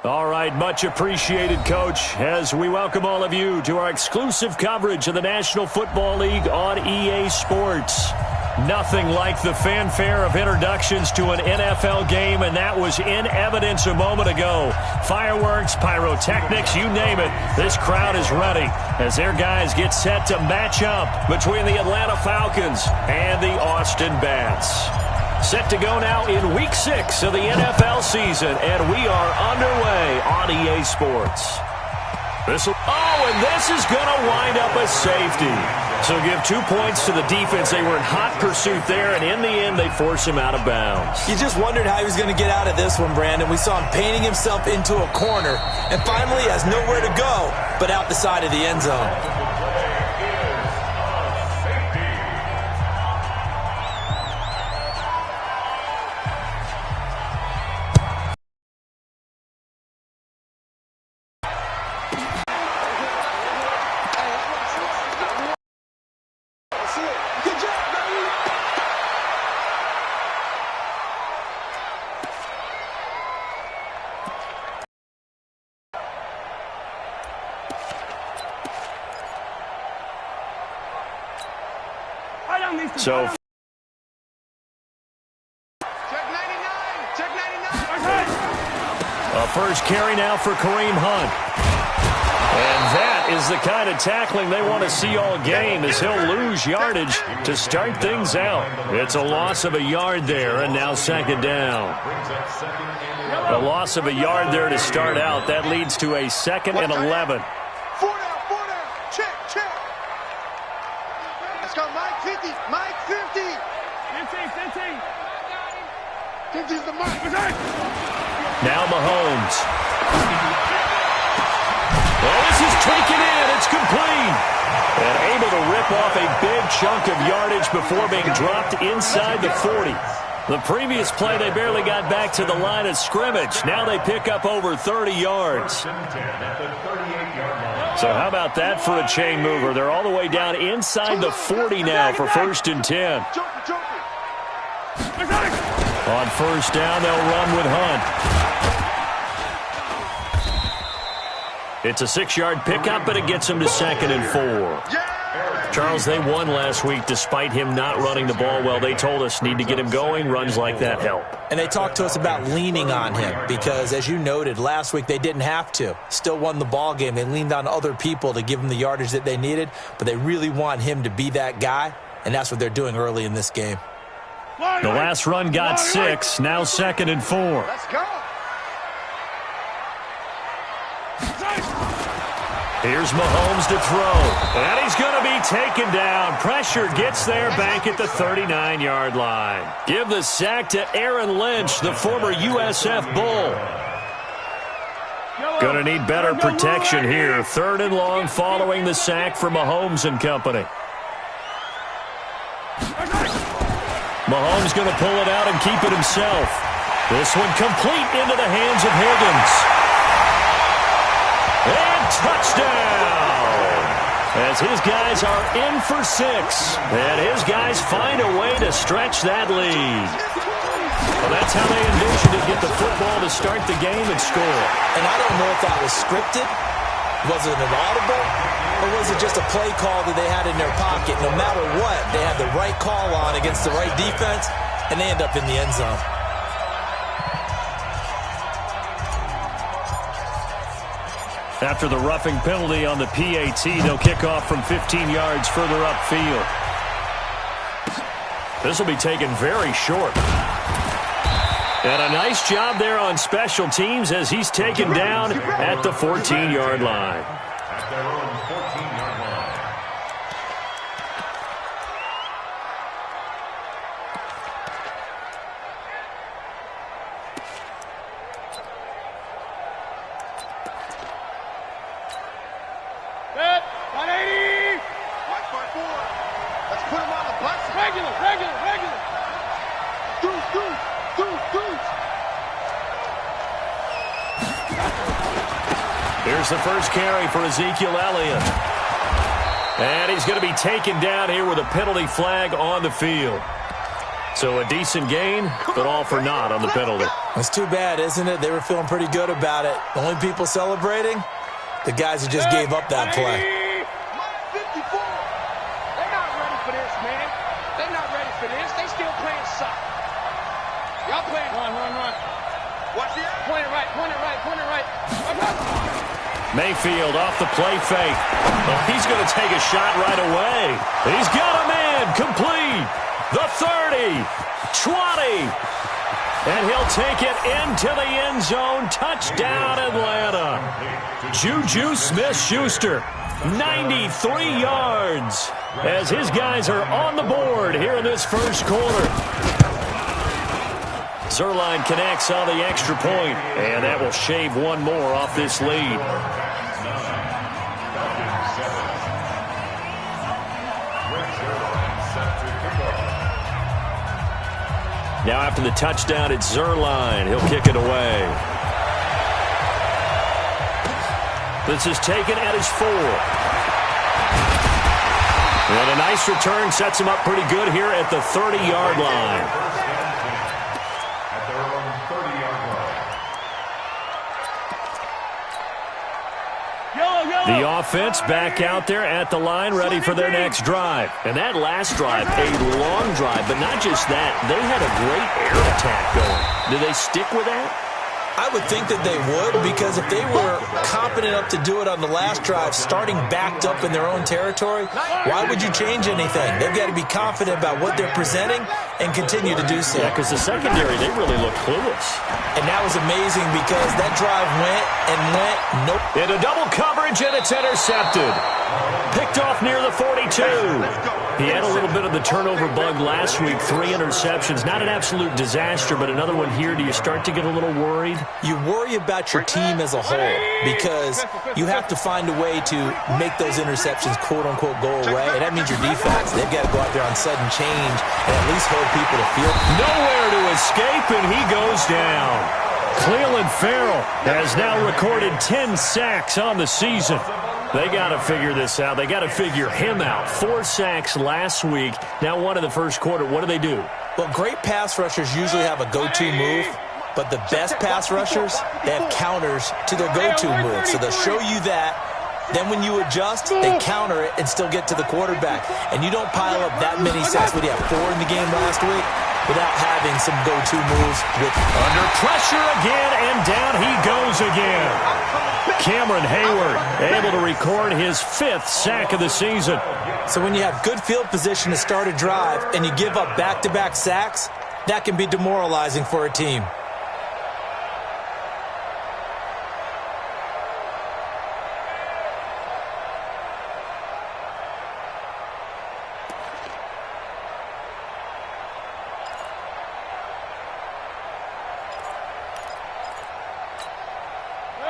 All right, much appreciated, Coach, as we welcome all of you to our exclusive coverage of the National Football League on EA Sports. Nothing like the fanfare of introductions to an NFL game, and that was in evidence a moment ago. Fireworks, pyrotechnics, you name it. This crowd is ready as their guys get set to match up between the Atlanta Falcons and the Austin Bats. Set to go now in Week 6 of the NFL season, and we are underway on EA Sports. This is going to wind up a safety. So give 2 points to the defense. They were in hot pursuit there, and in the end, they force him out of bounds. You just wondered how he was going to get out of this one, Brandon. We saw him painting himself into a corner, and finally has nowhere to go but out the side of the end zone. So, check 99. A first carry now for Kareem Hunt. And that is the kind of tackling they want to see all game, as he'll lose yardage to start things out. It's a loss of a yard there, and now second down. A loss of a yard there to start out. That leads to a 2nd and 11. 4 down. Check. Let's go, Mike 50. Mike 50. 50's the mark. Now Mahomes. Well, this is taken in. It's complete. And able to rip off a big chunk of yardage before being dropped inside the 40. The previous play, they barely got back to the line of scrimmage. Now they pick up over 30 yards. So how about that for a chain mover? They're all the way down inside the 40 now for 1st and 10. On first down, they'll run with Hunt. It's a 6-yard pickup, but it gets them to 2nd and 4. Charles, they won last week despite him not running the ball well. They told us need to get him going. Runs like that help. And they talked to us about leaning on him because, as you noted, last week they didn't have to. Still won the ball game. They leaned on other people to give them the yardage that they needed, but they really want him to be that guy, and that's what they're doing early in this game. The last run got 6, now 2nd and 4. Let's go. Here's Mahomes to throw, and he's going to be taken down. Pressure gets there back at the 39-yard line. Give the sack to Aaron Lynch, the former USF Bull. Going to need better protection here. 3rd and long following the sack for Mahomes and company. Mahomes going to pull it out and keep it himself. This one complete into the hands of Higgins. And touchdown! As his guys are in for 6. And his guys find a way to stretch that lead. Well, that's how they envisioned it. Get the football to start the game and score. And I don't know if that was scripted. Was it an audible? Or was it just a play call that they had in their pocket? No matter what, they had the right call on against the right defense, and they end up in the end zone. After the roughing penalty on the PAT, they'll kick off from 15 yards further upfield. This will be taken very short. And a nice job there on special teams as he's taken down at the 14-yard line. At their own 14-yard line. Set. 180. Watch by 4. Let's put him on the bus. Regular. Deuce. Here's the first carry for Ezekiel Elliott. And he's going to be taken down here with a penalty flag on the field. So a decent gain, but all for naught on the penalty. It's too bad, isn't it? They were feeling pretty good about it. The only people celebrating, the guys who just gave up that play. 54. They're not ready for this, man. They're not ready for this. They still playing soccer. Y'all playing. Run. Watch it. Point it right. Mayfield off the play fake. Well, he's going to take a shot right away. He's got a man complete. The 30, 20, and he'll take it into the end zone. Touchdown, Atlanta. Juju Smith-Schuster, 93 yards, as his guys are on the board here in this first quarter. Zerline connects on the extra point, and that will shave one more off this lead. Now after the touchdown, it's Zerline. He'll kick it away. This is taken at his 4. And a nice return sets him up pretty good here at the 30-yard line. The offense back out there at the line, ready for their next drive. And that last drive, a long drive, but not just that. They had a great air attack going. Do they stick with that? I would think that they would, because if they were confident enough to do it on the last drive, starting backed up in their own territory, why would you change anything? They've got to be confident about what they're presenting and continue to do so. Yeah, because the secondary, they really look clueless. And that was amazing because that drive went and went. Nope. Into double coverage, and it's intercepted. Picked off near the 42. He had a little bit of the turnover bug last week, 3 interceptions. Not an absolute disaster, but another one here. Do you start to get a little worried? You worry about your team as a whole because you have to find a way to make those interceptions, quote-unquote, go away. And that means your defense. They've got to go out there on sudden change and at least hold people to field. Nowhere to escape, and he goes down. Cleveland Farrell has now recorded 10 sacks on the season. They got to figure this out. They got to figure him out. 4 sacks last week. Now one in the first quarter. What do? Well, great pass rushers usually have a go-to move, but the best pass rushers, they have counters to their go-to move. So they'll show you that. Then when you adjust, they counter it and still get to the quarterback. And you don't pile up that many sacks. What do you have, 4 in the game last week? Without having some go-to moves. Under pressure again, and down he goes again. Cameron Hayward able to record his 5th sack of the season. So when you have good field position to start a drive and you give up back-to-back sacks, that can be demoralizing for a team.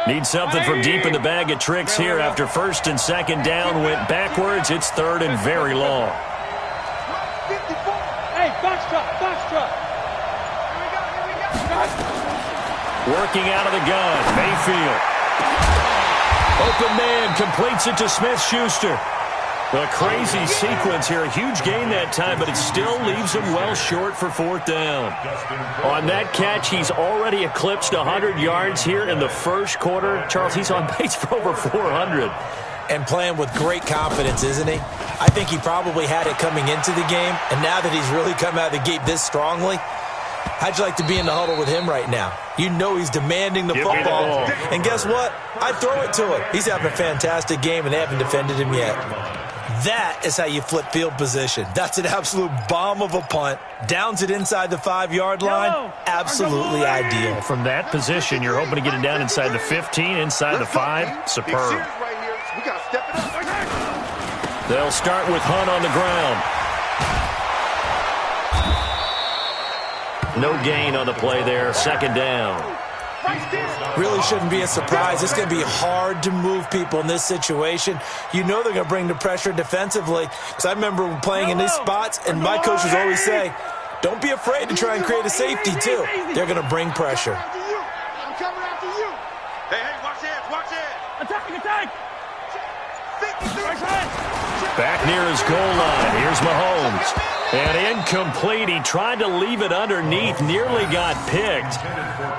Need something from deep in the bag of tricks here after 1st and 2nd down went backwards. It's 3rd and very long. Hey, box truck. Working out of the gun, Mayfield. Open man completes it to Smith-Schuster. A crazy sequence here. A huge gain that time, but it still leaves him well short for 4th down. On that catch, he's already eclipsed 100 yards here in the first quarter. Charles, he's on pace for over 400. And playing with great confidence, isn't he? I think he probably had it coming into the game, and now that he's really come out of the gate this strongly, how'd you like to be in the huddle with him right now? You know he's demanding the football. And guess what? I'd throw it to him. He's having a fantastic game, and they haven't defended him yet. That is how you flip field position. That's an absolute bomb of a punt. Downs it inside the 5-yard line. Absolutely ideal. From that position, you're hoping to get it down inside the 15, inside the 5. Superb. They'll start with Hunt on the ground. No gain on the play there. 2nd down. Really shouldn't be a surprise. It's going to be hard to move people in this situation. You know they're going to bring the pressure defensively. Because I remember playing in these spots, and my coaches always say, don't be afraid to try and create a safety, too. They're going to bring pressure. I'm coming after you. Hey, watch it. Attack. Back near his goal line. Here's Mahomes. And incomplete. He tried to leave it underneath, nearly got picked.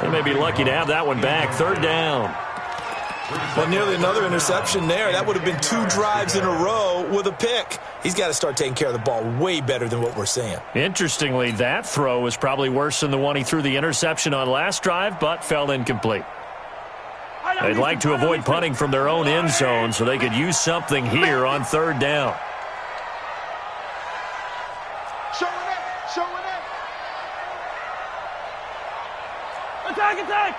They may be lucky to have that one back. Third down. Well, nearly another interception there. That would have been 2 drives in a row with a pick. He's got to start taking care of the ball way better than what we're seeing. Interestingly, that throw was probably worse than the one he threw the interception on last drive, but fell incomplete. They'd like to avoid punting from their own end zone so they could use something here on third down. Attack, attack!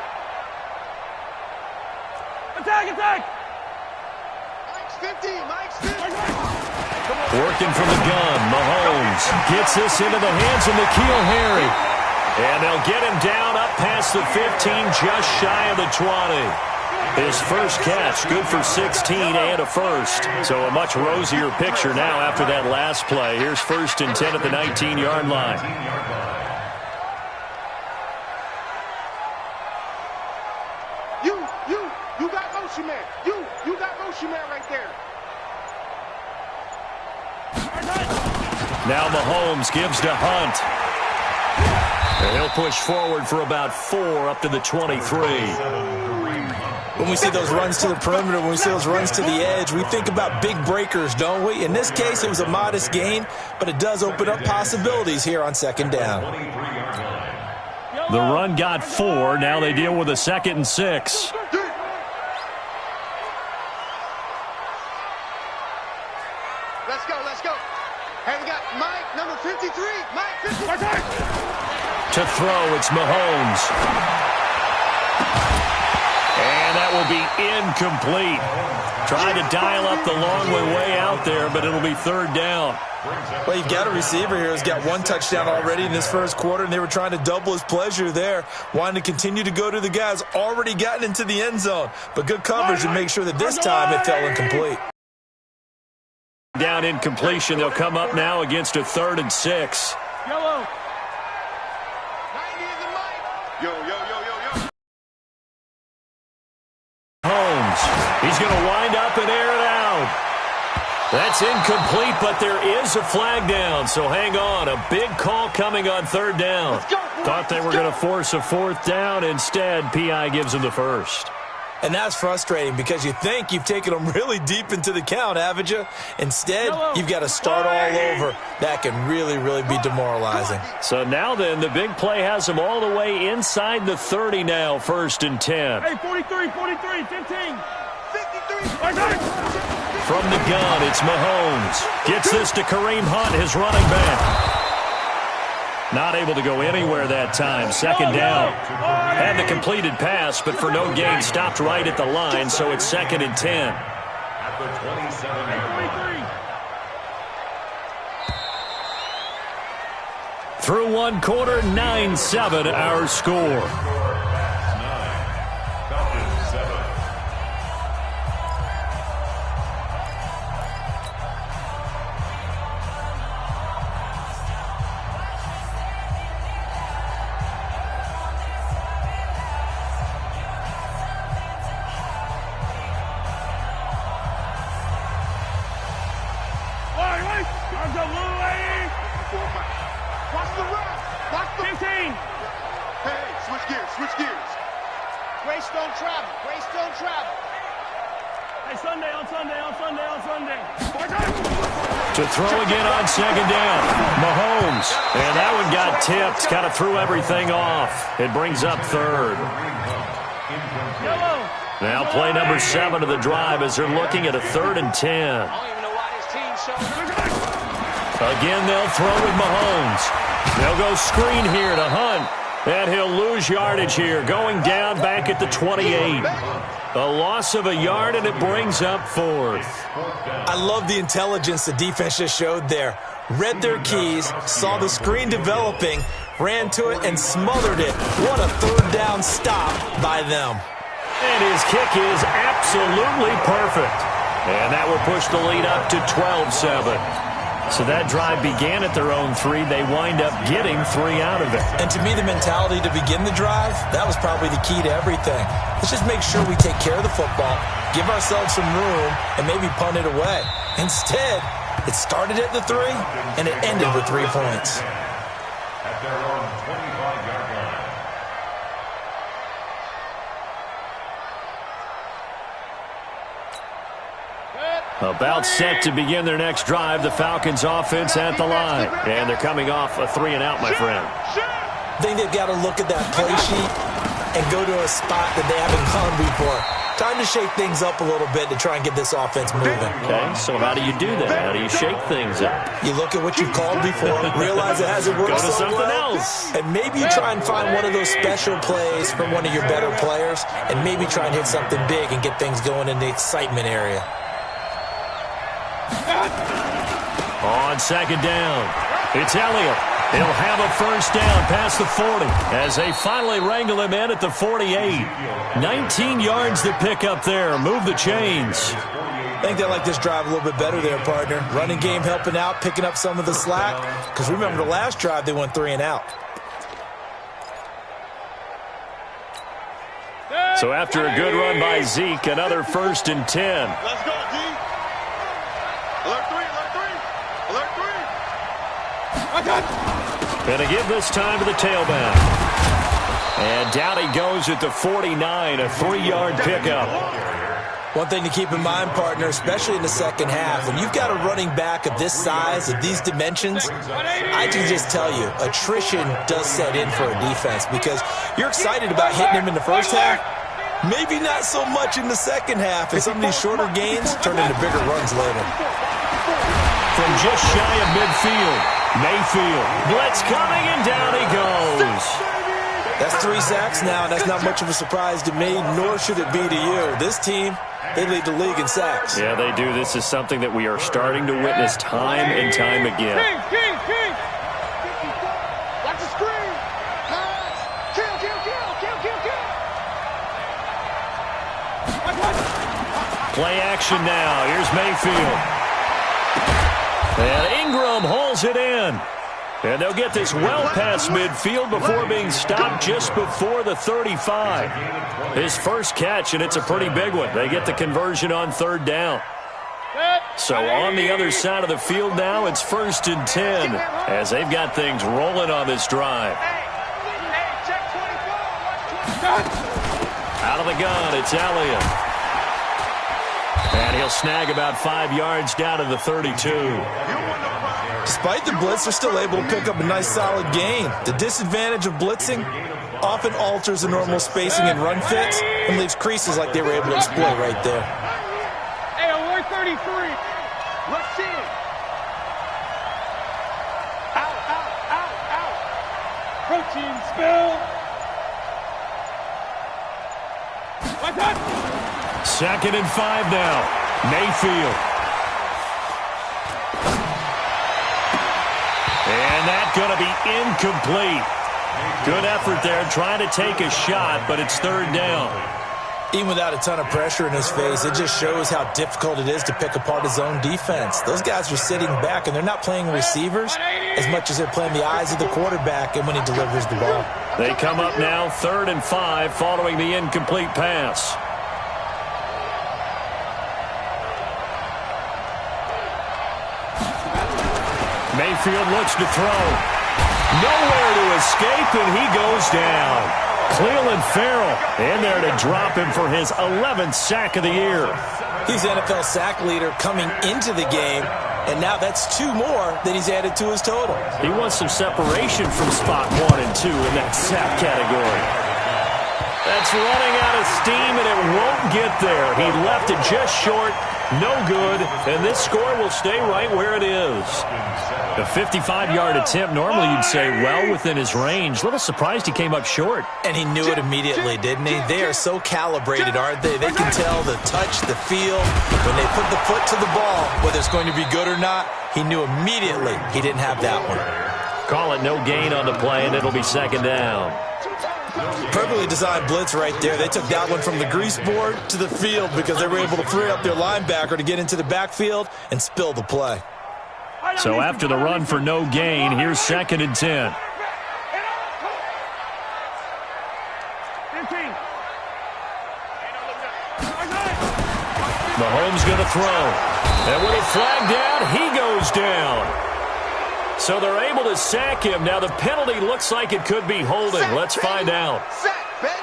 Attack, attack! Mike's 50, Mike's 50. Working from the gun, Mahomes gets this into the hands of N'Keal Harry. And they'll get him down up past the 15, just shy of the 20. His first catch, good for 16 and a first. So a much rosier picture now after that last play. Here's 1st and 10 at the 19-yard line. You got motion man. You got motion man right there. Now Mahomes gives to Hunt. And he'll push forward for about 4 up to the 23. When we see those runs to the perimeter, when we see those runs to the edge, we think about big breakers, don't we? In this case, it was a modest gain, but it does open up possibilities here on second down. The run got 4. Now they deal with a 2nd and 6. Let's go. Hey, we got Mike, number 53. Mike, 53. To throw, it's Mahomes. And that will be incomplete. Trying to dial up the long way out there, but it'll be third down. Well, you've got a receiver here who's got 1 touchdown already in this first quarter, and they were trying to double his pleasure there, wanting to continue to go to the guys already gotten into the end zone. But good coverage to make sure that this time it fell incomplete. Down incompletion. They'll come up now against a 3rd and 6. Yellow. 90 is the Mike. Yo. Holmes. He's going to wind up and air it out. That's incomplete, but there is a flag down, so hang on. A big call coming on third down. Thought they were going to force a 4th down. Instead, P.I. gives them the first. And that's frustrating because you think you've taken them really deep into the count, haven't you? Instead, you've got to start all over. That can really, really be demoralizing. So now then, the big play has them all the way inside the 30 now, 1st and 10. Hey, 43, 15. 53. From the gun, it's Mahomes. Gets this to Kareem Hunt, his running back. Not able to go anywhere that time. 2nd down. Had the completed pass, but for no gain, stopped right at the line, so it's 2nd and 10. At the 27-yard line. Through 1 quarter, 9-7 our score. To throw again on 2nd down. Mahomes. And that one got tipped. Kind of threw everything off. It brings up 3rd. Now play number 7 of the drive as they're looking at a 3rd and 10. Again, they'll throw with Mahomes. They'll go screen here to Hunt. And he'll lose yardage here. Going down back at the 28. A loss of a yard, and it brings up 4th. I love the intelligence the defense just showed there. Read their keys, saw the screen developing, ran to it, and smothered it. What a 3rd down stop by them. And his kick is absolutely perfect. And that will push the lead up to 12-7. So that drive began at their own 3. They wind up getting 3 out of it. And to me, the mentality to begin the drive, that was probably the key to everything. Let's just make sure we take care of the football, give ourselves some room, and maybe punt it away. Instead, It started at the 3, and it ended with 3 points. At their own 25-yard line. About set to begin their next drive, the Falcons offense at the line. And they're coming off a 3-and-out, my friend. I think they've got to look at that play sheet and go to a spot that they haven't gone before. Time to shake things up a little bit to try and get this offense moving. Okay, so how do you do that? How do you shake things up? You look at what you've called before, realize it hasn't worked Go to so something well, else. and maybe you try and find one of those special plays from one of your better players, and maybe try and hit something big and get things going in the excitement area. On second down, it's Elliott. He'll have a first down past the 40 as they finally wrangle him in at the 48. 19 yards to pick up there. Move the chains. I think they like this drive a little bit better there, partner. Running game helping out, picking up some of the slack. Because remember, the last drive, they went 3-and-out. So after a good run by Zeke, another 1st and 10. Let's go, D. Alert 3, alert 3. Alert 3. I got it. And to give this time to the tailback. And down he goes at the 49, a 3-yard pickup. One thing to keep in mind, partner, especially in the second half, when you've got a running back of this size, of these dimensions, I can just tell you, attrition does set in for a defense because you're excited about hitting him in the first half, maybe not so much in the second half, and some of these shorter gains turn into bigger runs later. From just shy of midfield, Mayfield. Blitz coming, and down he goes. That's 3 sacks now, and that's not much of a surprise to me, nor should it be to you. This team, they lead the league in sacks. Yeah, they do. This is something that we are starting to witness time and time again. King. Watch the screen. Pass. Kill. Play action now. Here's Mayfield. And Ingram hauls it in. And they'll get this well past midfield before being stopped just before the 35. His first catch, and it's a pretty big one. They get the conversion on 3rd down. So on the other side of the field now, it's 1st and 10 as they've got things rolling on this drive. Out of the gun, it's Elliott. And he'll snag about 5 yards down to the 32. Despite the blitz, they're still able to pick up a nice solid gain. The disadvantage of blitzing often alters the normal spacing and run fits and leaves creases like they were able to exploit right there. Hey, alert 33. Let's see it. Out. Protein spill. What's that? 2nd and 5 now. Mayfield. And that's going to be incomplete. Good effort there trying to take a shot, but it's 3rd down. Even without a ton of pressure in his face, it just shows how difficult it is to pick apart his own defense. Those guys are sitting back, and they're not playing receivers as much as they're playing the eyes of the quarterback and when he delivers the ball. They come up now 3rd and 5 following the incomplete pass. Mayfield looks to throw. Nowhere to escape, and he goes down. Cleveland Farrell in there to drop him for his 11th sack of the year. He's NFL sack leader coming into the game, and now that's 2 more that he's added to his total. He wants some separation from spot 1 and 2 in that sack category. That's running out of steam, and it won't get there. He left it just short. No good, and this score will stay right where it is. A 55-yard attempt, normally you'd say well within his range. Little surprised he came up short. And he knew it immediately, didn't he? They are so calibrated, aren't they? They can tell the touch, the feel. When they put the foot to the ball, whether it's going to be good or not, he knew immediately he didn't have that one. Call it no gain on the play, and it'll be 2nd down. Perfectly designed blitz right there. They took that one from the grease board to the field because they were able to free up their linebacker to get into the backfield and spill the play. So after the run for no gain, here's 2nd and 10. Mahomes going to throw. And with a flag down, he goes down. So they're able to sack him. Now the penalty looks like it could be holding. Sack, Let's baby. find out. Sack, baby.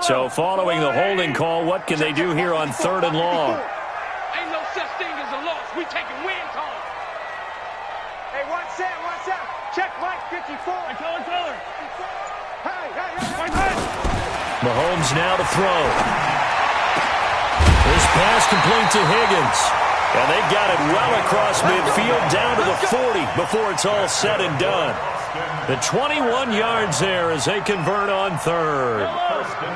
So following the holding call, what can they do here on 3rd and long? Ain't no such thing as a loss. We taking wins home. Hey, watch that, watch that. Check Mike 54. Color. Hey. Mahomes now to throw. This pass complete to Higgins. And they got it well across midfield down to the 40 before it's all said and done. The 21 yards there as they convert on 3rd.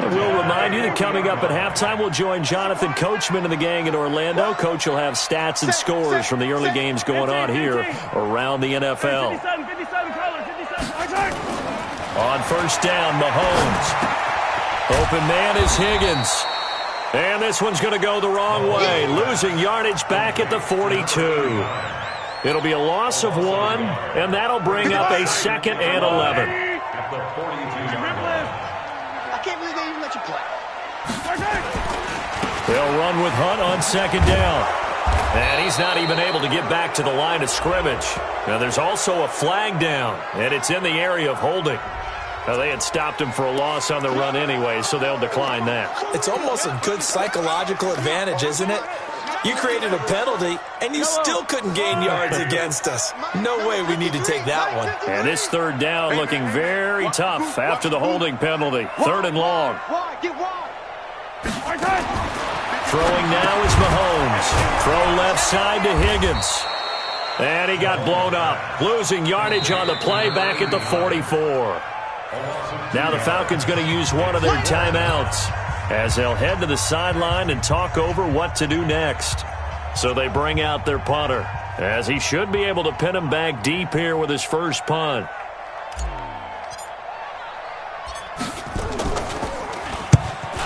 And we'll remind you that coming up at halftime, we'll join Jonathan Coachman and the gang in Orlando. Coach will have stats and scores from the early games going on here around the NFL. On 1st down, Mahomes. Open man is Higgins. And this one's going to go the wrong way, losing yardage back at the 42. It'll be a loss of 1, and that'll bring up a 2nd and 11. I can't believe they even let you play. They'll run with Hunt on 2nd down. And he's not even able to get back to the line of scrimmage. Now there's also a flag down, and it's in the area of holding. Now, they had stopped him for a loss on the run anyway, so they'll decline that. It's almost a good psychological advantage, isn't it? You created a penalty, and you still couldn't gain yards against us. No way we need to take that one. And this 3rd down looking very tough after the holding penalty. 3rd and long. Throwing now is Mahomes. Throw left side to Higgins. And he got blown up, losing yardage on the play back at the 44. Now the Falcons going to use one of their timeouts as they'll head to the sideline and talk over what to do next. So they bring out their punter, as he should be able to pin him back deep here with his first punt.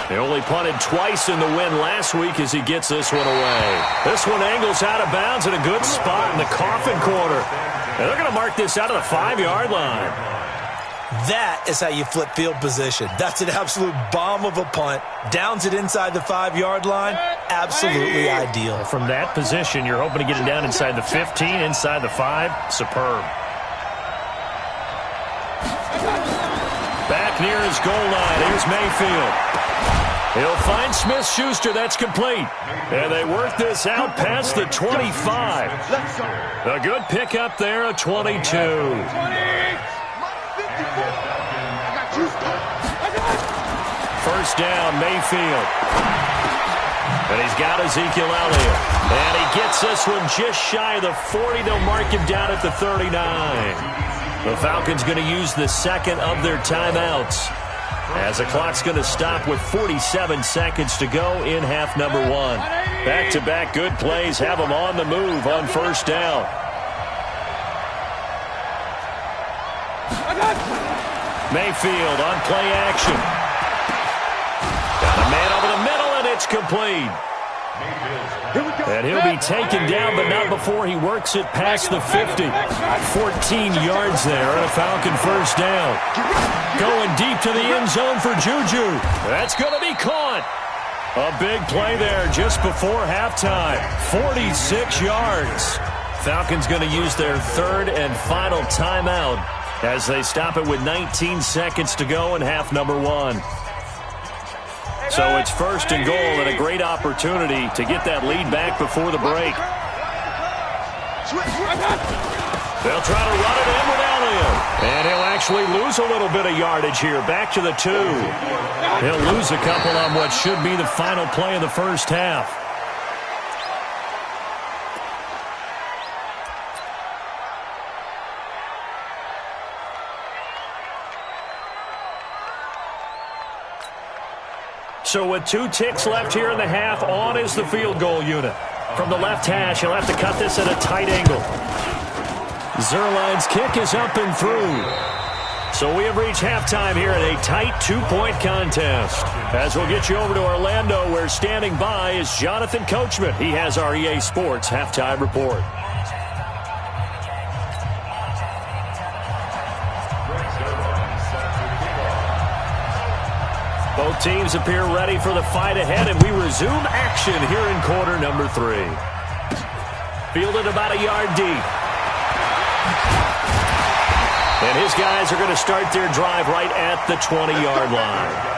He only punted twice in the win last week as he gets this one away. This one angles out of bounds in a good spot in the coffin corner. And they're going to mark this out of the 5-yard line. That is how you flip field position. That's an absolute bomb of a punt. Downs it inside the 5-yard line. Absolutely ideal. From that position, you're hoping to get it down inside the 15, inside the 5. Superb. Back near his goal line. Here's Mayfield. He'll find Smith-Schuster. That's complete. And they work this out past the 25. A good pickup there, a 22. First down, Mayfield. And he's got Ezekiel Elliott. And he gets this one just shy of the 40. They'll mark him down at the 39. The Falcons going to use the 2nd of their timeouts, as the clock's going to stop with 47 seconds to go in half number 1. Back-to-back good plays have them on the move on 1st down. Mayfield on play action. Got a man over the middle, and it's complete. And he'll be taken down, but not before he works it past the 50. 14 yards there, and a Falcon first down. Going deep to the end zone for Juju. That's going to be caught. A big play there just before halftime. 46 yards. Falcons going to use their 3rd and final timeout as they stop it with 19 seconds to go in half number 1. So it's 1st and goal, and a great opportunity to get that lead back before the break. They'll try to run it in with Elliott. And he'll actually lose a little bit of yardage here. Back to the 2. He'll lose a couple on what should be the final play of the first half. So with 2 ticks left here in the half, on is the field goal unit. From the left hash, he'll have to cut this at a tight angle. Zerline's kick is up and through. So we have reached halftime here in a tight 2-point contest. As we'll get you over to Orlando, where standing by is Jonathan Coachman. He has our EA Sports halftime report. teams appear ready for the fight ahead, and we resume action here in quarter number 3. Fielded about a yard deep. And his guys are going to start their drive right at the 20-yard line.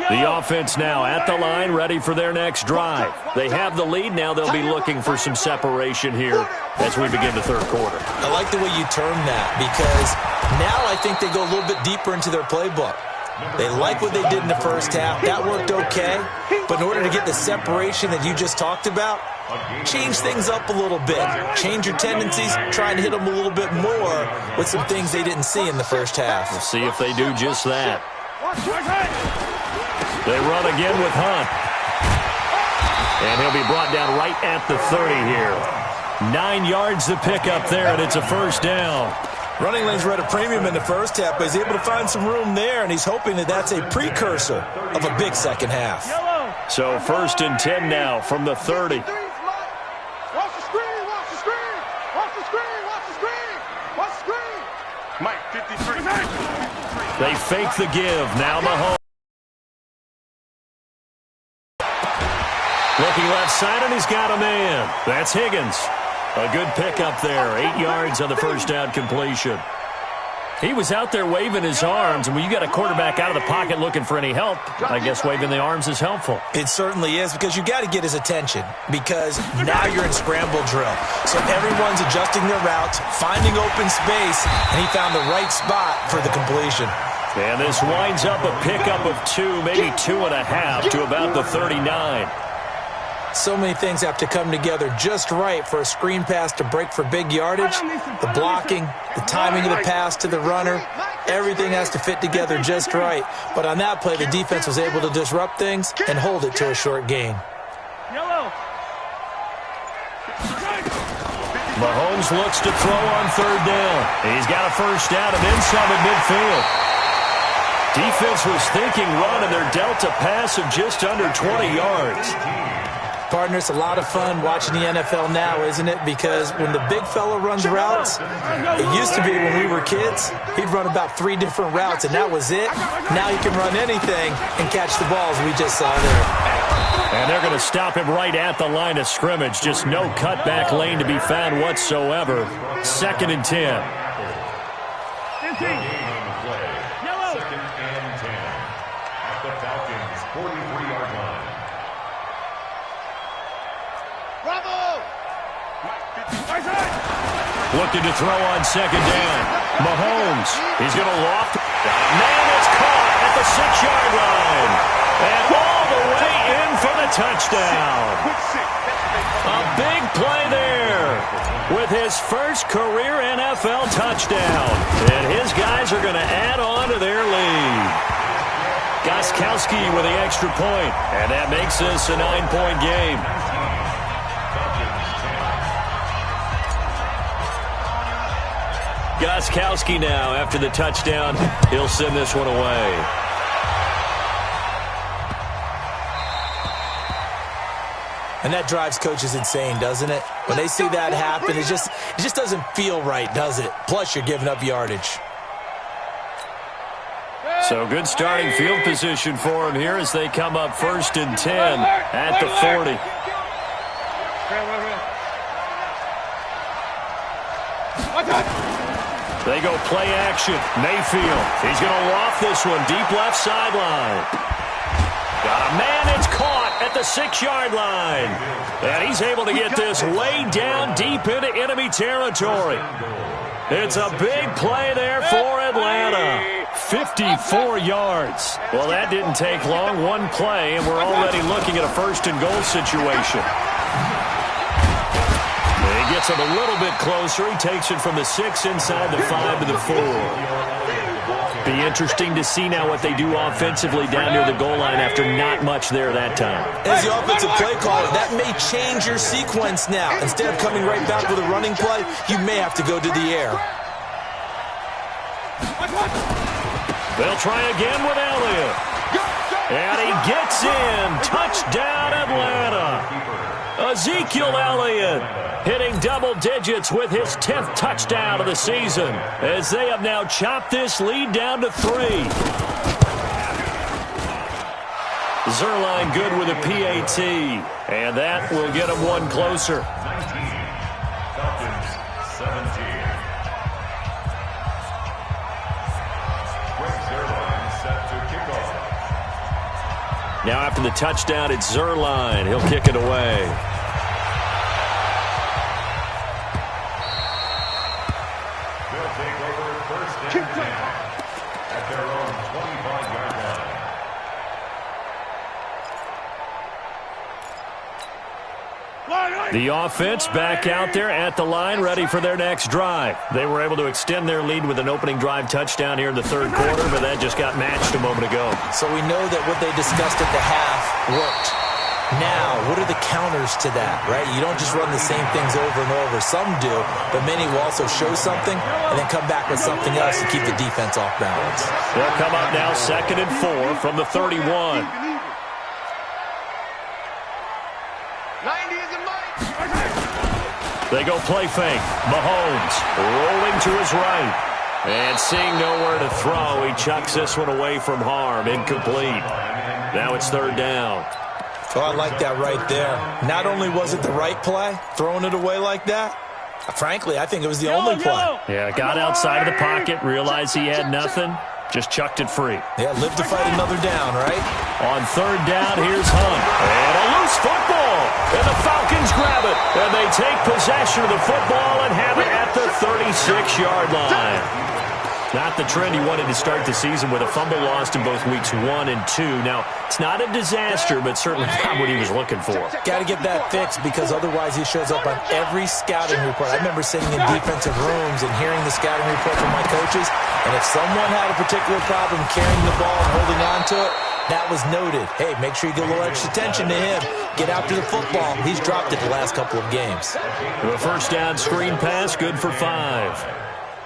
The offense now at the line, ready for their next drive. They have the lead. Now they'll be looking for some separation here as we begin the third quarter. I like the way you term that, because now I think they go a little bit deeper into their playbook. They like what they did in the first half. That worked okay. But in order to get the separation that you just talked about, change things up a little bit. Change your tendencies. Try and hit them a little bit more with some things they didn't see in the first half. We'll see if they do just that. They run again with Hunt. And he'll be brought down right at the 30 here. 9 yards to pick up there, and it's a first down. Running lanes were at a premium in the first half, but he's able to find some room there, and he's hoping that that's a precursor of a big second half. So 1st and 10 now from the 30. Watch the screen, watch the screen, watch the screen, watch the screen, watch the screen. Mike, 53. They fake the give. Now Mahomes. Looking left side, and he's got a man. That's Higgins. A good pickup there. 8 yards on the first down completion. He was out there waving his arms, and when you got a quarterback out of the pocket looking for any help, I guess waving the arms is helpful. It certainly is, because you got to get his attention, because now you're in scramble drill. So everyone's adjusting their routes, finding open space, and he found the right spot for the completion. And this winds up a pickup of 2, maybe 2.5 to about the 39. So many things have to come together just right for a screen pass to break for big yardage. The blocking, the timing of the pass to the runner, everything has to fit together just right. But on that play, the defense was able to disrupt things and hold it to a short gain. Mahomes looks to throw on 3rd down. He's got a first down and then some at midfield. Defense was thinking run, and they're dealt a pass of just under 20 yards. Partner, it's a lot of fun watching the NFL now, isn't it? Because when the big fella runs routes, it used to be when we were kids, he'd run about 3 different routes, and that was it. Now he can run anything and catch the balls we just saw there. And they're going to stop him right at the line of scrimmage. Just no cutback lane to be found whatsoever. 2nd and 10. Yellow. 2nd and 10 at the Falcons' 43-yard line. Looking to throw on 2nd down. Mahomes, he's going to loft. Man, it's caught at the 6-yard line. And all the way in for the touchdown. A big play there with his first career NFL touchdown. And his guys are going to add on to their lead. Gostkowski with the extra point. And that makes this a 9-point game. Gostkowski now, after the touchdown, he'll send this one away. And that drives coaches insane, doesn't it? When they see that happen, it just doesn't feel right, does it? Plus, you're giving up yardage. So good starting field position for them here as they come up 1st and 10 at the 40. They go play action. Mayfield. He's going to loft this one deep left sideline. Got a man. It's caught at the 6-yard line. And he's able to get this way down deep into enemy territory. It's a big play there for Atlanta. 54 yards. Well, that didn't take long. One play, and we're already looking at a 1st and goal situation. He gets it a little bit closer. He takes it from the 6 inside the 5 to the 4. Be interesting to see now what they do offensively down near the goal line after not much there that time. As the offensive play caller, that may change your sequence now. Instead of coming right back with a running play, you may have to go to the air. They'll try again with Elliott. And he gets in. Touchdown, Atlanta. Ezekiel Elliott hitting double digits with his 10th touchdown of the season as they have now chopped this lead down to 3. Zuerlein good with a PAT, and that will get him one closer. 19, Falcons 17. Zuerlein set to kick off. Now after the touchdown, it's Zuerlein. He'll kick it away. They'll take over first and 10 at their own 25-yard line. The offense back out there at the line, ready for their next drive. They were able to extend their lead with an opening drive touchdown here in the third quarter, but that just got matched a moment ago. So we know that what they discussed at the half worked. Now, what are the counters to that, right? You don't just run the same things over and over. Some do, but many will also show something and then come back with something else to keep the defense off balance. They'll come up now 2nd and 4 from the 31. 90 is a mic. They go play fake. Mahomes rolling to his right. And seeing nowhere to throw, he chucks this one away from harm. Incomplete. Now it's 3rd down. Oh, I like that right there. Not only was it the right play, throwing it away like that, frankly, I think it was the only play. Yeah, got outside of the pocket, realized he had nothing, just chucked it free. Yeah, live to fight another down, right? On 3rd down, here's Hunt. And a loose football. And the Falcons grab it. And they take possession of the football and have it at the 36-yard line. Not the trend he wanted to start the season with a fumble lost in both weeks 1 and 2. Now, it's not a disaster, but certainly not what he was looking for. Got to get that fixed because otherwise he shows up on every scouting report. I remember sitting in defensive rooms and hearing the scouting report from my coaches, and if someone had a particular problem carrying the ball and holding on to it, that was noted. Hey, make sure you get a little extra attention to him. Get after the football. He's dropped it the last couple of games. A first down screen pass, good for 5.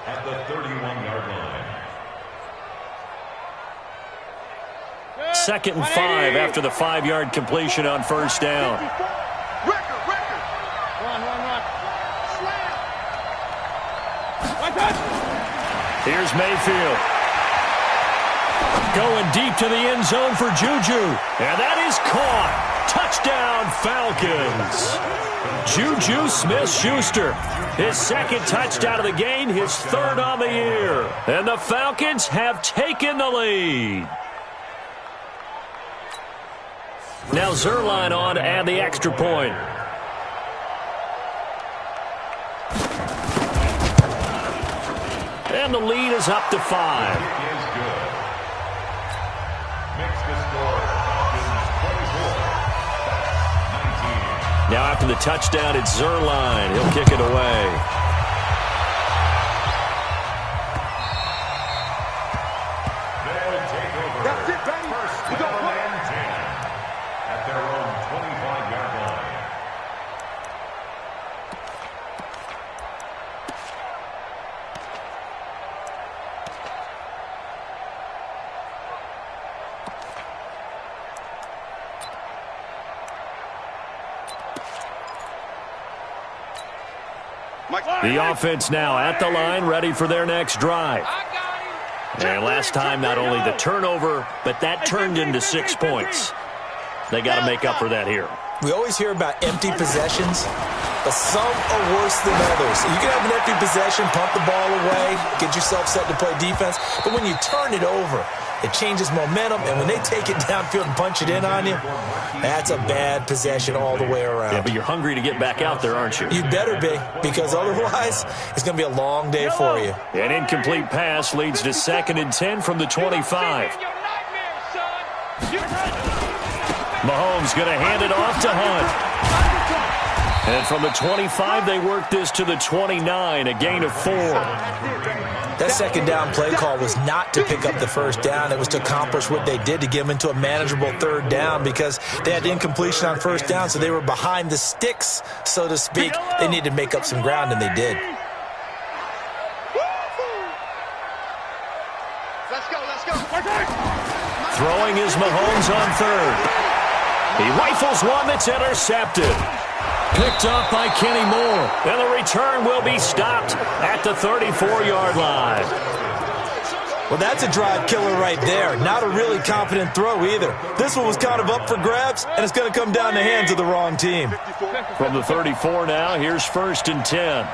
At the 31-yard line. 2nd and 5 after the 5-yard completion on first down. Record. Slam. Here's Mayfield. Going deep to the end zone for Juju. And that is caught. Touchdown, Falcons. Juju Smith-Schuster. His 2nd touchdown of the game, his 3rd on the year. And the Falcons have taken the lead. Now Zuerlein on to add the extra point. And the lead is up to 5. Is good. Makes the score Falcons 24. 19. Now after the touchdown, it's Zuerlein. He'll kick it away. They'll take over. That's it, baby. First We go down and 10 at their own 25-yard line. The offense now at the line, ready for their next drive. And last time, not only the turnover, but that turned into 6 points. They got to make up for that here. We always hear about empty possessions, but some are worse than others. You can have an empty possession, pump the ball away, get yourself set to play defense, but when you turn it over, it changes momentum, and when they take it downfield and punch it in on you, that's a bad possession all the way around. Yeah, but you're hungry to get back out there, aren't you? You better be, because otherwise, it's going to be a long day for you. An incomplete pass leads to 2nd and 10 from the 25. Mahomes going to hand it off to Hunt. And from the 25, they work this to the 29, a gain of 4. That second down play call was not to pick up the first down. It was to accomplish what they did to get them into a manageable 3rd down because they had incompletion on first down, so they were behind the sticks, so to speak. They needed to make up some ground, and they did. Let's go. Throwing is Mahomes on third. He rifles one that's intercepted. Picked up by Kenny Moore. And the return will be stopped at the 34-yard line. Well, that's a drive killer right there. Not a really confident throw either. This one was kind of up for grabs, and it's going to come down the hands of the wrong team. From the 34 now, here's 1st and 10.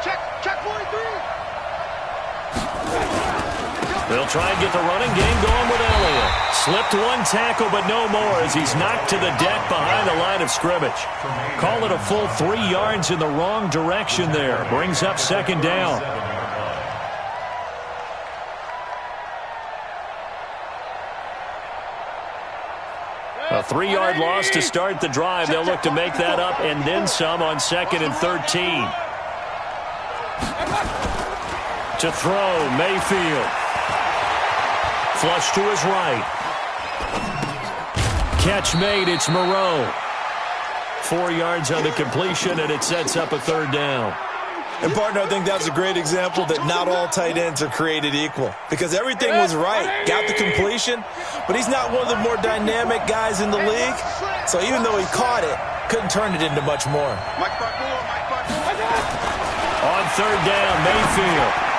Check 43. They'll try and get the running game going with Elliott. Slipped one tackle, but no more as he's knocked to the deck behind the line of scrimmage. Call it a full 3 yards in the wrong direction there. Brings up 2nd down. A 3-yard loss to start the drive. They'll look to make that up and then some on 2nd and 13. To throw, Mayfield. Flush to his right. Catch made, it's Moreau. 4 yards on the completion, and it sets up a 3rd down. And, partner, I think that's a great example that not all tight ends are created equal. Because everything was right. Got the completion, but he's not one of the more dynamic guys in the league. So even though he caught it, couldn't turn it into much more. On 3rd down, Mayfield.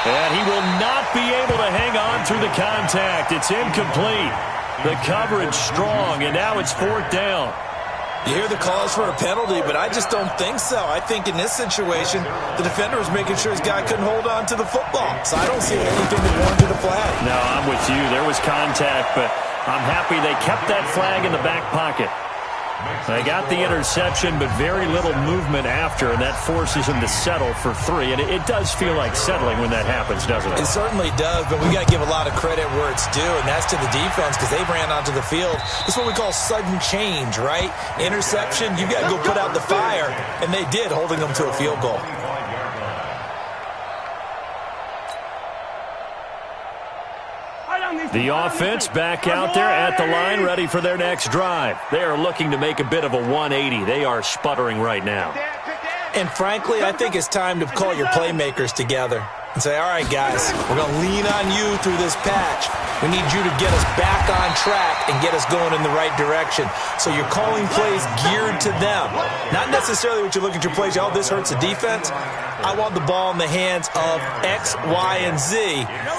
And he will not be able to hang on through the contact. It's incomplete. The coverage strong, and now it's 4th down. You hear the calls for a penalty, but I just don't think so. I think in this situation, the defender was making sure his guy couldn't hold on to the football. So I don't see anything that warranted a flag. No, I'm with you. There was contact, but I'm happy they kept that flag in the back pocket. They got the interception, but very little movement after, and that forces him to settle for 3. And it does feel like settling when that happens, doesn't it? It certainly does, but we got to give a lot of credit where it's due, and that's to the defense because they ran onto the field. This is what we call sudden change, right? Interception, you got to go put out the fire, and they did, holding them to a field goal. The offense back out there at the line, ready for their next drive. They are looking to make a bit of a 180. They are sputtering right now. And frankly, I think it's time to call your playmakers together and say, all right, guys, we're going to lean on you through this patch. We need you to get us back on track and get us going in the right direction. So you're calling plays geared to them. Not necessarily what you look at your plays, oh, this hurts the defense. I want the ball in the hands of X, Y, and Z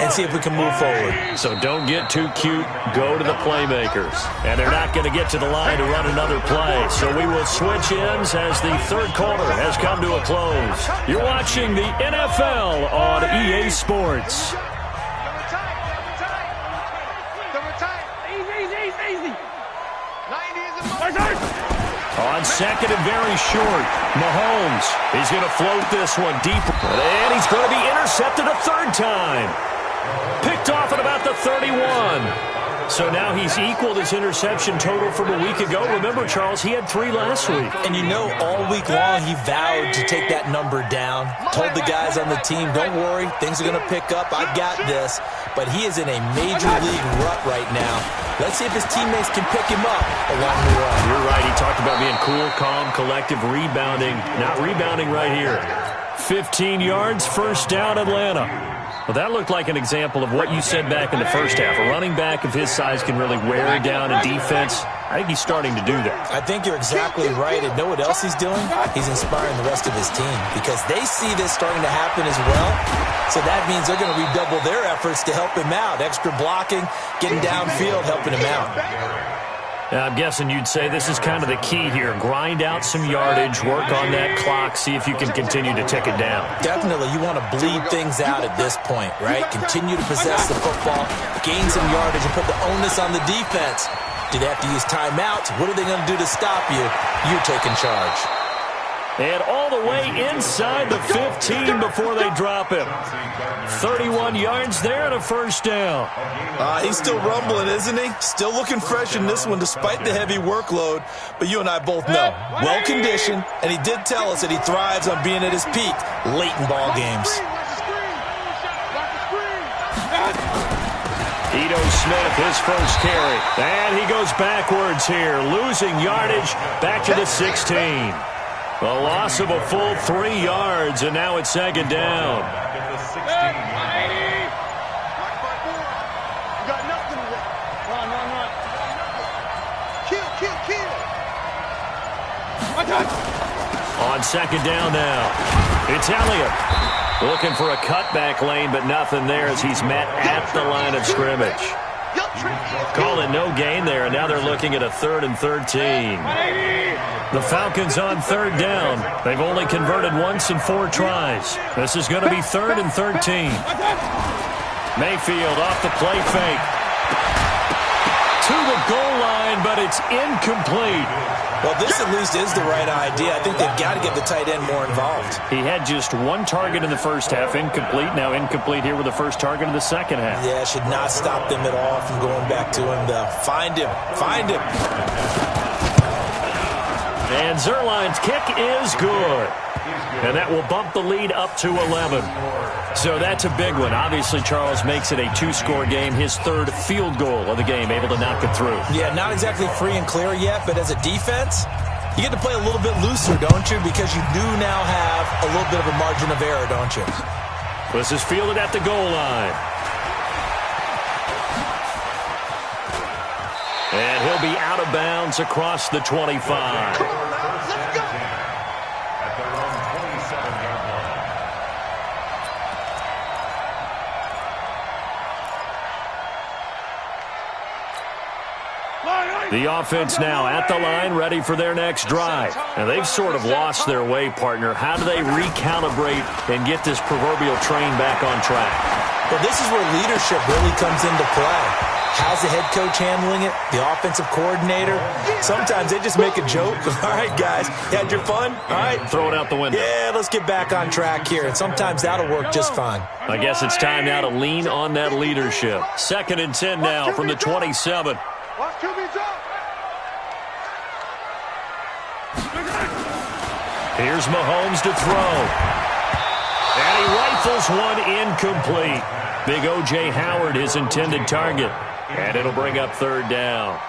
and see if we can move forward. So don't get too cute. Go to the playmakers. And they're not going to get to the line to run another play. So we will switch ends as the 3rd quarter has come to a close. You're watching the NFL on EA Sports. On 2nd and very short, Mahomes. He's going to float this one deep. And he's going to be intercepted a 3rd time. Picked off at about the 31. So now he's equaled his interception total from a week ago. Remember, Charles, he had 3 last week. And you know, all week long he vowed to take that number down. Told the guys on the team, don't worry, things are going to pick up. I've got this. But he is in a major league rut right now. Let's see if his teammates can pick him up along the way. You're right. He talked about being cool, calm, collective, rebounding. Not rebounding right here. 15 yards, 1st down, Atlanta. Well, that looked like an example of what you said back in the first half. A running back of his size can really wear down a defense. I think he's starting to do that. I think you're exactly right. And know what else he's doing? He's inspiring the rest of his team because they see this starting to happen as well. So that means they're going to redouble their efforts to help him out. Extra blocking, getting downfield, helping him out. I'm guessing you'd say this is kind of the key here. Grind out some yardage, work on that clock, see if you can continue to tick it down. Definitely. You want to bleed things out at this point, right? Continue to possess the football, gain some yardage, and put the onus on the defense. Do they have to use timeouts? What are they going to do to stop you? You're taking charge. And all the way inside the 15 before they drop him. 31 yards there and a 1st down. He's still rumbling, isn't he? Still looking fresh in this one despite the heavy workload. But you and I both know, well-conditioned, and he did tell us that he thrives on being at his peak late in ball games. Ito Smith, his 1st carry. And he goes backwards here, losing yardage back to the 16. A loss of a full 3 yards, and now it's 2nd down. On second down now, it's Elliott. Looking for a cutback lane, but nothing there as he's met at the line of scrimmage. Call it no gain there, and now they're looking at a 3rd and 13. The Falcons on 3rd down. They've only converted once in 4 tries. This is going to be 3rd and 13. Mayfield off the play fake. To the goal line, but it's incomplete. Well, this at least is the right idea. I think they've got to get the tight end more involved. He had just 1 target in the first half, incomplete. Now incomplete here with the first target in the second half. Yeah, should not stop them at all from going back to him, though. Find him. Find him. And Zerline's kick is good. And that will bump the lead up to 11. So that's a big one. Obviously, Charles makes it a 2-score game. His 3rd field goal of the game, able to knock it through. Yeah, not exactly free and clear yet, but as a defense, you get to play a little bit looser, don't you? Because you do now have a little bit of a margin of error, don't you? This is fielded at the goal line. And he'll be out of bounds across the 25. The offense now at the line, ready for their next drive. And they've sort of lost their way, partner. How do they recalibrate and get this proverbial train back on track? Well, this is where leadership really comes into play. How's the head coach handling it? The offensive coordinator? Sometimes they just make a joke. All right, guys, you had your fun? All right. Throw it out the window. Yeah, let's get back on track here. And sometimes that'll work just fine. I guess it's time now to lean on that leadership. 2nd and 10 now from the 27. Here's Mahomes to throw. And he rifles one incomplete. Big O.J. Howard, his intended target. And it'll bring up 3rd down.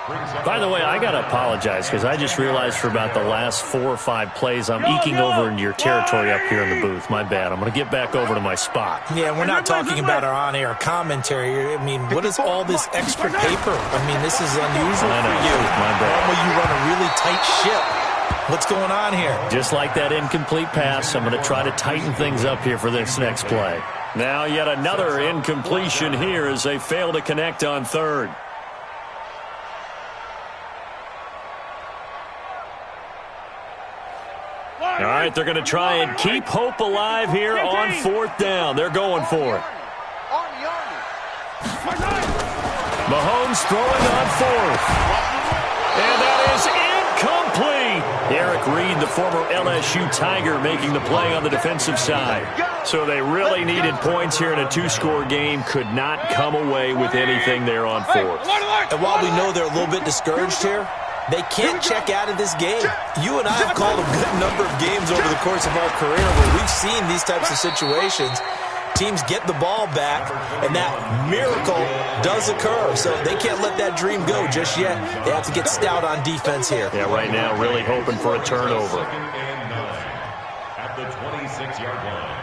By the way, I got to apologize because I just realized for about the last 4 or 5 plays, I'm eking over into your territory up here in the booth. My bad. I'm going to get back over to my spot. Yeah, we're not talking about our on-air commentary. I mean, what is all this extra paper? I mean, this is unusual for you. My bad. Normally you run a really tight ship. What's going on here? Just like that incomplete pass, I'm going to try to tighten things up here for this next play. Now yet another incompletion here as they fail to connect on 3rd. All right, they're going to try and keep hope alive here on 4th down. They're going for it. Mahomes throwing on 4th. And that is incomplete. Eric Reed, the former LSU Tiger, making the play on the defensive side. So they really needed points here in a 2-score game. Could not come away with anything there on 4th. And while we know they're a little bit discouraged here, they can't check out of this game. You and I have called a good number of games over the course of our career where we've seen these types of situations. Teams get the ball back, and that miracle does occur. So they can't let that dream go just yet. They have to get stout on defense here. Yeah, right now really hoping for a turnover. At the 26-yard line.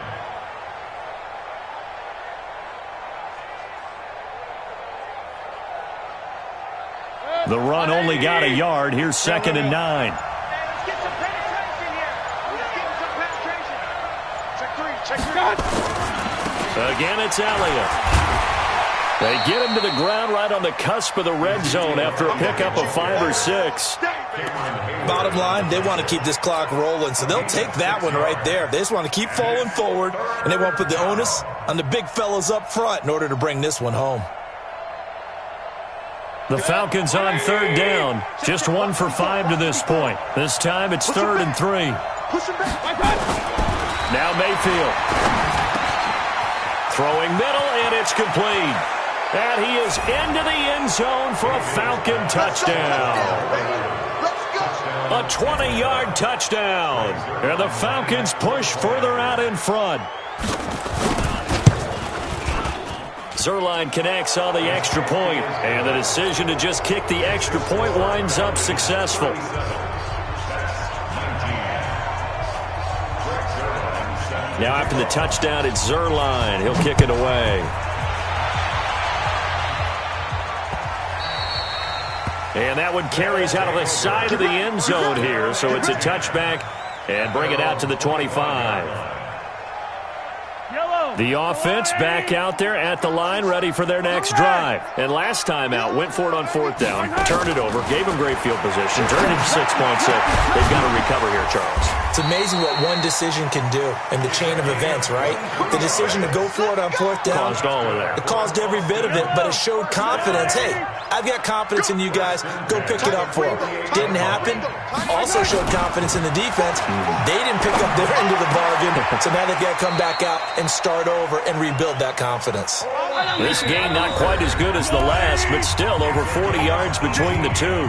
The run only got a yard. Here's 2nd and 9. Let's get some penetration here. Let's get some penetration. Check 3. Check 3. Again, it's Elliott. They get him to the ground right on the cusp of the red zone after a pickup of 5 or 6. Bottom line, they want to keep this clock rolling, so they'll take that one right there. They just want to keep falling forward, and they want to put the onus on the big fellas up front in order to bring this one home. The Falcons on 3rd down. Just 1 for 5 to this point. This time it's 3rd and 3. Now Mayfield. Throwing middle, and it's complete. And he is into the end zone for a Falcon touchdown. A 20-yard touchdown. And the Falcons push further out in front. Zerline connects on the extra point, and the decision to just kick the extra point winds up successful. Now after the touchdown, it's Zerline. He'll kick it away. And that one carries out of the side of the end zone here. So it's a touchback and bring it out to the 25. The offense back out there at the line, ready for their next drive. And last time out, went for it on 4th down, turned it over, gave them great field position, turned it into 6 points, so they've got to recover here, Charles. It's amazing what one decision can do in the chain of events, right? The decision to go for it on 4th down. Caused all of that. It caused every bit of it, but it showed confidence. Hey, I've got confidence in you guys. Go pick it up for them. Didn't happen. Also showed confidence in the defense. They didn't pick up their end of the bargain, so now they've got to come back out and start over and rebuild that confidence. This game not quite as good as the last, but still over 40 yards between the two.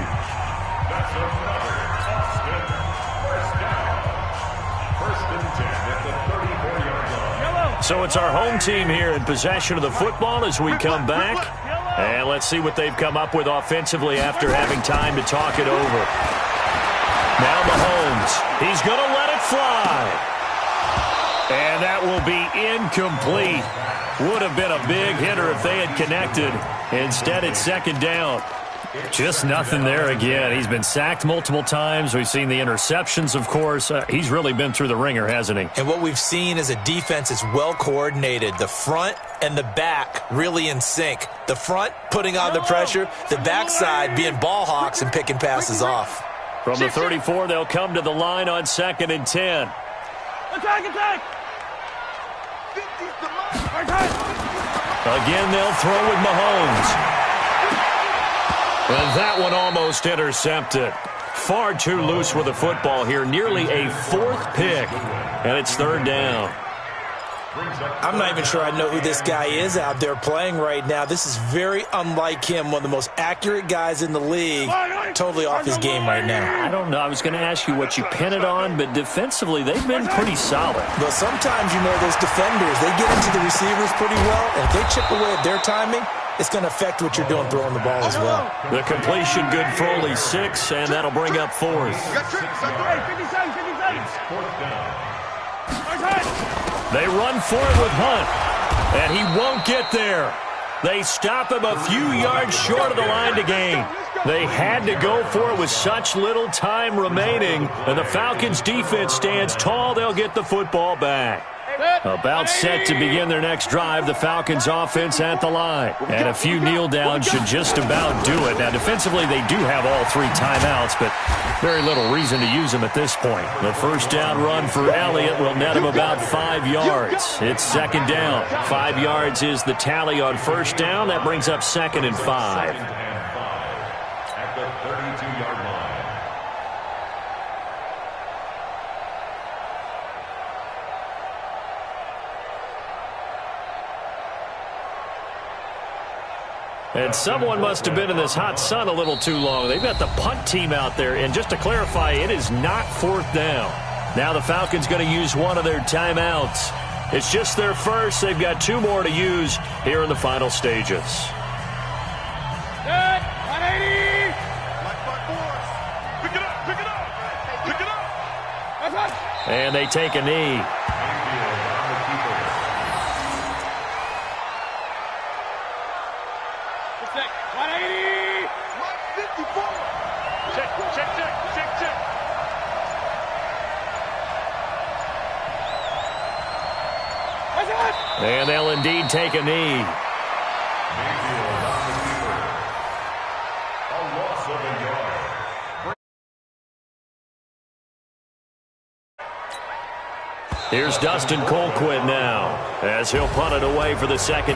So it's our home team here in possession of the football as we come back. And let's see what they've come up with offensively after having time to talk it over. Now Mahomes. He's going to let it fly. And that will be incomplete. Would have been a big hitter if they had connected. Instead, it's 2nd down. Just nothing there again. He's been sacked multiple times. We've seen the interceptions, of course. He's really been through the ringer, hasn't he? And what we've seen is a defense that's well coordinated. The front and the back really in sync. The front putting on the pressure. The backside being ball hawks and picking passes off. From the 34, they'll come to the line on 2nd and 10. Attack! Again, they'll throw with Mahomes. And that one almost intercepted. Far too loose with the football here. Nearly a 4th pick. And it's 3rd down. I'm not even sure I know who this guy is out there playing right now. This is very unlike him. One of the most accurate guys in the league. Totally off his game right now. I don't know. I was going to ask you what you pin it on, but defensively, they've been pretty solid. But sometimes, those defenders, they get into the receivers pretty well. And if they chip away at their timing, it's going to affect what you're doing throwing the ball as well. The completion good for only 6, and that'll bring up 4th. 50 seconds. They run for it with Hunt, and he won't get there. They stop him a few yards short of the line to gain. They had to go for it with such little time remaining, and the Falcons' defense stands tall. They'll get the football back. About set to begin their next drive, the Falcons offense at the line. And a few kneel downs should just about do it. Now, defensively, they do have all 3 timeouts, but very little reason to use them at this point. The 1st down run for Elliott will net him about 5 yards. It's 2nd down. 5 yards is the tally on 1st down. That brings up 2nd and 5. At the 32-yard line. And someone must have been in this hot sun a little too long. They've got the punt team out there. And just to clarify, it is not 4th down. Now the Falcons going to use one of their timeouts. It's just their first. They've got 2 more to use here in the final stages. Good. 180. Pick it up. And they take a knee. And they'll indeed take a knee. Here's Dustin Colquitt now as he'll punt it away for the 2nd.